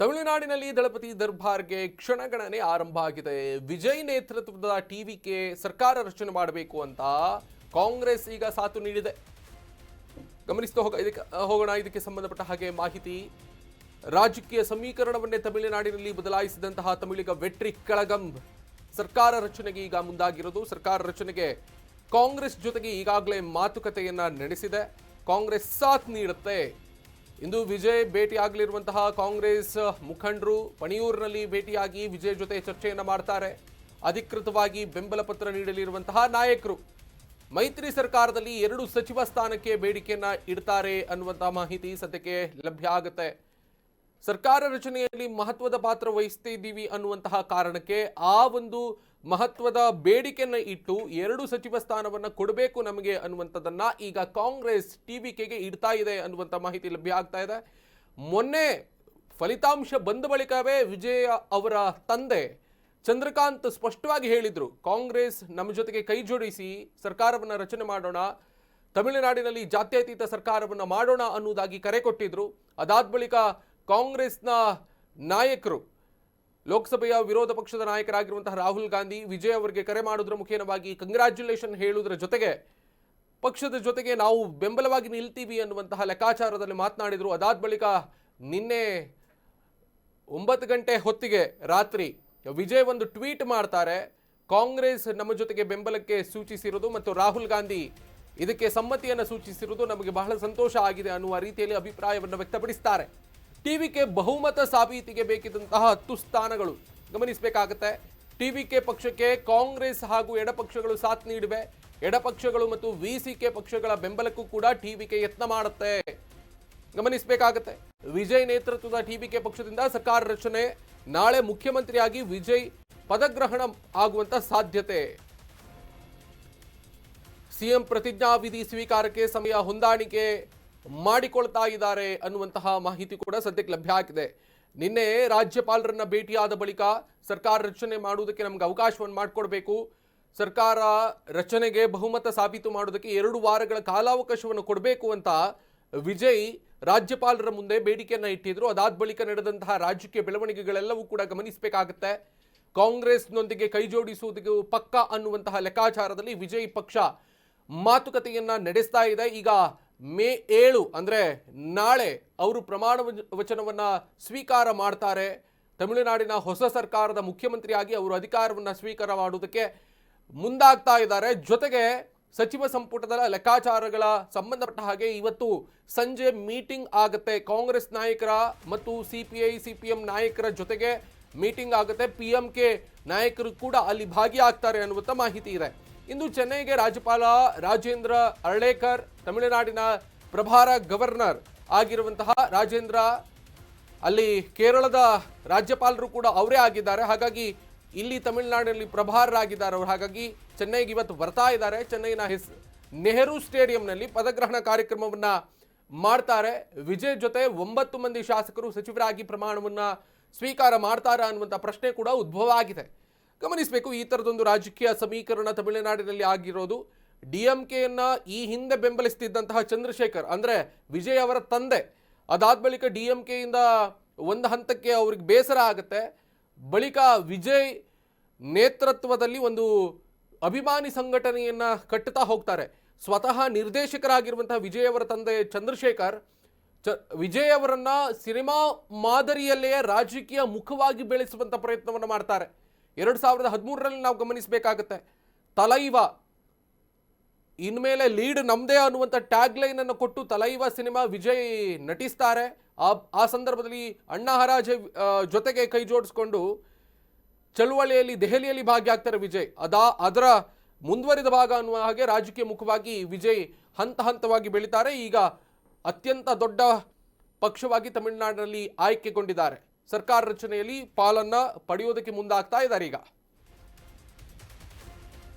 ತಮಿಳುನಾಡಿನಲ್ಲಿ ದಳಪತಿ ದರ್ಬಾರ್ಗೆ ಕ್ಷಣಗಣನೆ ಆರಂಭ ಆಗಿದೆ. ವಿಜಯ್ ನೇತೃತ್ವದ ಟಿವಿಕೆ ಸರ್ಕಾರ ರಚನೆ ಮಾಡಬೇಕು ಅಂತ ಕಾಂಗ್ರೆಸ್ ಈಗ ಸಾಥು ನೀಡಿದೆ. ಗಮನಿಸ್ತಾ ಹೋಗೋಣ. ಇದಕ್ಕೆ ಸಂಬಂಧಪಟ್ಟ ಹಾಗೆ ಮಾಹಿತಿ. ರಾಜಕೀಯ ಸಮೀಕರಣವನ್ನೇ ತಮಿಳುನಾಡಿನಲ್ಲಿ ಬದಲಾಯಿಸಿದಂತಹ ತಮಿಳಿಗ ವೆಟ್ರಿ ಕಳಗಂ ಸರ್ಕಾರ ರಚನೆಗೆ ಈಗ ಮುಂದಾಗಿರೋದು. ಸರ್ಕಾರ ರಚನೆಗೆ ಕಾಂಗ್ರೆಸ್ ಜೊತೆಗೆ ಈಗಾಗಲೇ ಮಾತುಕತೆಯನ್ನ ನಡೆಸಿದೆ. ಕಾಂಗ್ರೆಸ್ ಸಾಥ್ ನೀಡುತ್ತೆ. ಇಂದು ವಿಜಯ್ ಭೇಟಿಯಾಗಲಿರುವಂತಹ ಕಾಂಗ್ರೆಸ್ ಮುಖಂಡರು ಪಣಿಯೂರಿನಲ್ಲಿ ಭೇಟಿಯಾಗಿ ವಿಜಯ್ ಜೊತೆ ಚರ್ಚೆಯನ್ನ ಮಾಡ್ತಾರೆ. ಅಧಿಕೃತವಾಗಿ ಬೆಂಬಲ ಪತ್ರ ನೀಡಲಿರುವಂತಹ ನಾಯಕರು ಮೈತ್ರಿ ಸರ್ಕಾರದಲ್ಲಿ 2 ಸಚಿವ ಸ್ಥಾನಕ್ಕೆ ಬೇಡಿಕೆಯನ್ನ ಇಡ್ತಾರೆ ಅನ್ನುವಂತಹ ಮಾಹಿತಿ ಸದ್ಯಕ್ಕೆ ಲಭ್ಯ ಆಗುತ್ತೆ. ಸರ್ಕಾರ ರಚನೆಯಲ್ಲಿ ಮಹತ್ವದ ಪಾತ್ರ ವಹಿಸ್ತಾ ಇದ್ದೀವಿ ಅನ್ನುವಂತಹ ಕಾರಣಕ್ಕೆ ಆ ಒಂದು ಮಹತ್ವದ ಬೇಡಿಕೆಯನ್ನ ಇಟ್ಟು 2 ಸಚಿವ ಸ್ಥಾನವನ್ನ ಕೊಡಬೇಕು ನಮಗೆ ಅನ್ನುವಂಥದ್ದನ್ನ ಈಗ ಕಾಂಗ್ರೆಸ್ ಟಿವಿಕೆಗೆ ಇಡ್ತಾ ಇದೆ ಅನ್ನುವಂಥ ಮಾಹಿತಿ ಲಭ್ಯ ಆಗ್ತಾ ಇದೆ. ಮೊನ್ನೆ ಫಲಿತಾಂಶ ಬಂದ ಬಳಿಕವೇ ವಿಜಯ್ ಅವರ ತಂದೆ ಚಂದ್ರಕಾಂತ್ ಸ್ಪಷ್ಟವಾಗಿ ಹೇಳಿದ್ರು, ಕಾಂಗ್ರೆಸ್ ನಮ್ಮ ಜೊತೆಗೆ ಕೈ ಜೋಡಿಸಿ ಸರ್ಕಾರವನ್ನ ರಚನೆ ಮಾಡೋಣ, ತಮಿಳುನಾಡಿನಲ್ಲಿ ಜಾತ್ಯತೀತ ಸರ್ಕಾರವನ್ನ ಮಾಡೋಣ ಅನ್ನುವುದಾಗಿ ಕರೆ ಕೊಟ್ಟಿದ್ರು. ಅದಾದ ಬಳಿಕ ಕಾಂಗ್ರೆಸ್ನ ನಾಯಕರು ಲೋಕಸಭೆಯ ವಿರೋಧ ಪಕ್ಷದ ನಾಯಕರಾಗಿರುವಂತಹ ರಾಹುಲ್ ಗಾಂಧಿ ವಿಜಯ್ ಅವರಿಗೆ ಕರೆ ಮಾಡೋದ್ರ ಮುಖೇನವಾಗಿ ಕಂಗ್ರ್ಯಾಚುಲೇಷನ್ ಹೇಳುವುದರ ಜೊತೆಗೆ ಪಕ್ಷದ ಜೊತೆಗೆ ನಾವು ಬೆಂಬಲವಾಗಿ ನಿಲ್ತೀವಿ ಅನ್ನುವಂತಹ ಲೆಕ್ಕಾಚಾರದಲ್ಲಿ ಮಾತನಾಡಿದರು. ಅದಾದ ಬಳಿಕ ನಿನ್ನೆ 9 ಗಂಟೆ ಹೊತ್ತಿಗೆ ರಾತ್ರಿ ವಿಜಯ್ ಒಂದು ಟ್ವೀಟ್ ಮಾಡ್ತಾರೆ. ಕಾಂಗ್ರೆಸ್ ನಮ್ಮ ಜೊತೆಗೆ ಬೆಂಬಲಕ್ಕೆ ಸೂಚಿಸಿರುವುದು ಮತ್ತು ರಾಹುಲ್ ಗಾಂಧಿ ಇದಕ್ಕೆ ಸಮ್ಮತಿಯನ್ನು ಸೂಚಿಸಿರುವುದು ನಮಗೆ ಬಹಳ ಸಂತೋಷ ಆಗಿದೆ ಅನ್ನುವ ರೀತಿಯಲ್ಲಿ ಅಭಿಪ್ರಾಯವನ್ನು ವ್ಯಕ್ತಪಡಿಸ್ತಾರೆ. ಟಿವಿಕೆ ಬಹುಮತ ಸಾಬೀತಿಗೆ ಬೇಕಿದ್ದಂತಹ 10 ಸ್ಥಾನಗಳು ಗಮನಿಸಬೇಕಾಗುತ್ತೆ. ಟಿವಿಕೆ ಪಕ್ಷಕ್ಕೆ ಕಾಂಗ್ರೆಸ್ ಹಾಗೂ ಎಡಪಕ್ಷಗಳು ಸಾಥ್ ನೀಡಿವೆ. ಎಡಪಕ್ಷಗಳು ಮತ್ತು ವಿಸಿಕೆ ಪಕ್ಷಗಳ ಬೆಂಬಲಕ್ಕೂ ಕೂಡ ಟಿವಿಕೆ ಯತ್ನ ಮಾಡುತ್ತೆ. ಗಮನಿಸಬೇಕಾಗುತ್ತೆ. ವಿಜಯ್ ನೇತೃತ್ವದ ಟಿವಿಕೆ ಪಕ್ಷದಿಂದ ಸರ್ಕಾರ ರಚನೆ, ನಾಳೆ ಮುಖ್ಯಮಂತ್ರಿಯಾಗಿ ವಿಜಯ್ ಪದಗ್ರಹಣ ಆಗುವಂತ ಸಾಧ್ಯತೆ. ಸಿಎಂ ಪ್ರತಿಜ್ಞಾವಿಧಿ ಸ್ವೀಕಾರಕ್ಕೆ ಸಮಯ ಹೊಂದಾಣಿಕೆ ಮಾಡಿಕೊಳ್ತಾ ಇದ್ದಾರೆ ಅನ್ನುವಂತಹ ಮಾಹಿತಿ ಕೂಡ ಸದ್ಯಕ್ಕೆ ಲಭ್ಯ ಆಗಿದೆ. ನಿನ್ನೆ ರಾಜ್ಯಪಾಲರನ್ನ ಭೇಟಿಯಾದ ಬಳಿಕ ಸರ್ಕಾರ ರಚನೆ ಮಾಡುವುದಕ್ಕೆ ನಮ್ಗೆ ಅವಕಾಶವನ್ನು ಮಾಡಿಕೊಡ್ಬೇಕು, ಸರ್ಕಾರ ರಚನೆಗೆ ಬಹುಮತ ಸಾಬೀತು ಮಾಡುವುದಕ್ಕೆ 2 ವಾರಗಳ ಕಾಲಾವಕಾಶವನ್ನು ಕೊಡಬೇಕು ಅಂತ ವಿಜಯ್ ರಾಜ್ಯಪಾಲರ ಮುಂದೆ ಬೇಡಿಕೆಯನ್ನ ಇಟ್ಟಿದ್ರು. ಅದಾದ ಬಳಿಕ ನಡೆದಂತಹ ರಾಜಕೀಯ ಬೆಳವಣಿಗೆಗಳೆಲ್ಲವೂ ಕೂಡ ಗಮನಿಸಬೇಕಾಗುತ್ತೆ. ಕಾಂಗ್ರೆಸ್ನೊಂದಿಗೆ ಕೈ ಜೋಡಿಸುವುದಕ್ಕೆ ಪಕ್ಕ ಅನ್ನುವಂತಹ ಲೆಕ್ಕಾಚಾರದಲ್ಲಿ ವಿಜಯ್ ಪಕ್ಷ ಮಾತುಕತೆಯನ್ನ ನಡೆಸ್ತಾ ಇದೆ. ಈಗ ಮೇ 7 ಅಂದ್ರೆ ನಾಳೆ ಅವರು ಪ್ರಮಾಣ ವಚನವನ್ನ ಸ್ವೀಕಾರ ಮಾಡ್ತಾರೆ. ತಮಿಳುನಾಡಿನ ಹೊಸ ಸರ್ಕಾರದ ಮುಖ್ಯಮಂತ್ರಿಯಾಗಿ ಅವರು ಅಧಿಕಾರವನ್ನ ಸ್ವೀಕಾರ ಮಾಡುವುದಕ್ಕೆ ಮುಂದಾಗ್ತಾ ಇದ್ದಾರೆ. ಜೊತೆಗೆ ಸಚಿವ ಸಂಪುಟದ ಲೆಕ್ಕಾಚಾರಗಳ ಸಂಬಂಧಪಟ್ಟ ಹಾಗೆ ಇವತ್ತು ಸಂಜೆ ಮೀಟಿಂಗ್ ಆಗುತ್ತೆ. ಕಾಂಗ್ರೆಸ್ ನಾಯಕರ ಮತ್ತು ಸಿಪಿಐ ಸಿಪಿಎಂ ನಾಯಕರ ಜೊತೆಗೆ ಮೀಟಿಂಗ್ ಆಗುತ್ತೆ. ಪಿಎಂಕೆ ನಾಯಕರು ಕೂಡ ಅಲ್ಲಿ ಭಾಗಿಯಾಗ್ತಾರೆ ಅನ್ನುವಂಥ ಮಾಹಿತಿ ಇದೆ. ಇಂದು ಚೆನ್ನೈಗೆ ರಾಜ್ಯಪಾಲ ರಾಜೇಂದ್ರ ಅರ್ಲೇಕರ್, ತಮಿಳುನಾಡಿನ ಪ್ರಭಾರ ಗವರ್ನರ್ ಆಗಿರುವಂತಹ ರಾಜೇಂದ್ರ, ಅಲ್ಲಿ ಕೇರಳದ ರಾಜ್ಯಪಾಲರು ಕೂಡ ಅವರೇ ಆಗಿದ್ದಾರೆ. ಹಾಗಾಗಿ ಇಲ್ಲಿ ತಮಿಳುನಾಡಿನಲ್ಲಿ ಪ್ರಭಾರರಾಗಿದ್ದಾರೆ ಅವರು. ಹಾಗಾಗಿ ಚೆನ್ನೈಗೆ ಇವತ್ತು ಬರ್ತಾ ಇದ್ದಾರೆ. ಚೆನ್ನೈನ ನೆಹರು ಸ್ಟೇಡಿಯಂನಲ್ಲಿ ಪದಗ್ರಹಣ ಕಾರ್ಯಕ್ರಮವನ್ನ ಮಾಡ್ತಾರೆ. ವಿಜಯ್ ಜೊತೆ 9 ಮಂದಿ ಶಾಸಕರು ಸಚಿವರಾಗಿ ಪ್ರಮಾಣವನ್ನ ಸ್ವೀಕಾರ ಮಾಡ್ತಾರಾ ಅನ್ನುವಂಥ ಪ್ರಶ್ನೆ ಕೂಡ ಉದ್ಭವ ಆಗಿದೆ. ಗಮನಿಸಬೇಕು, ಈ ಥರದೊಂದು ರಾಜಕೀಯ ಸಮೀಕರಣ ತಮಿಳುನಾಡಿನಲ್ಲಿ ಆಗಿರೋದು. ಡಿಎಂಕೆಯನ್ನ ಈ ಹಿಂದೆ ಬೆಂಬಲಿಸ್ತಿದ್ದಂತಹ ಚಂದ್ರಶೇಖರ್ ಅಂದ್ರೆ ವಿಜಯ್ ಅವರ ತಂದೆ, ಅದಾದ ಬಳಿಕ ಡಿಎಂಕೆಯಿಂದ ಒಂದು ಹಂತಕ್ಕೆ ಅವ್ರಿಗೆ ಬೇಸರ ಆಗುತ್ತೆ. ಬಳಿಕ ವಿಜಯ್ ನೇತೃತ್ವದಲ್ಲಿ ಒಂದು ಅಭಿಮಾನಿ ಸಂಘಟನೆಯನ್ನ ಕಟ್ಟುತ್ತಾ ಹೋಗ್ತಾರೆ. ಸ್ವತಃ ನಿರ್ದೇಶಕರಾಗಿರುವಂತಹ ವಿಜಯ್ ಅವರ ತಂದೆ ಚಂದ್ರಶೇಖರ್ ವಿಜಯ್ ಅವರನ್ನ ಸಿನಿಮಾ ಮಾದರಿಯಲ್ಲೇ ರಾಜಕೀಯ ಮುಖವಾಗಿ ಬೆಳೆಸುವಂತ ಪ್ರಯತ್ನವನ್ನು ಮಾಡ್ತಾರೆ. 2013ರಲ್ಲಿ ನಾವು ಗಮನಿಸಬೇಕಾಗುತ್ತೆ. ತಲೈವ ಇನ್ಮೇಲೆ ಲೀಡ್ ನಮ್ದೇ ಅನ್ನುವಂಥ ಟ್ಯಾಗ್ ಲೈನ್ ಅನ್ನು ಕೊಟ್ಟು ತಲೈವ ಸಿನಿಮಾ ವಿಜಯ್ ನಟಿಸ್ತಾರೆ. ಆ ಸಂದರ್ಭದಲ್ಲಿ ಅಣ್ಣಾ ಹರಾಜೆ ಜೊತೆಗೆ ಕೈ ಜೋಡಿಸ್ಕೊಂಡು ಚಳುವಳಿಯಲ್ಲಿ ದೆಹಲಿಯಲ್ಲಿ ಭಾಗಿಯಾಗ್ತಾರೆ ವಿಜಯ್. ಅದರ ಮುಂದುವರಿದ ಭಾಗ ಅನ್ನುವ ಹಾಗೆ ರಾಜಕೀಯ ಮುಖವಾಗಿ ವಿಜಯ್ ಹಂತ ಹಂತವಾಗಿ ಬೆಳೀತಾರೆ. ಈಗ ಅತ್ಯಂತ ದೊಡ್ಡ ಪಕ್ಷವಾಗಿ ತಮಿಳುನಾಡಿನಲ್ಲಿ ಆಯ್ಕೆಗೊಂಡಿದ್ದಾರೆ. ಸರ್ಕಾರ ರಚನೆಯಲ್ಲಿ ಪಾಲನ್ನ ಪಡೆಯೋದಕ್ಕೆ ಮುಂದಾಗ್ತಾ ಇದ್ದಾರೆ ಈಗ.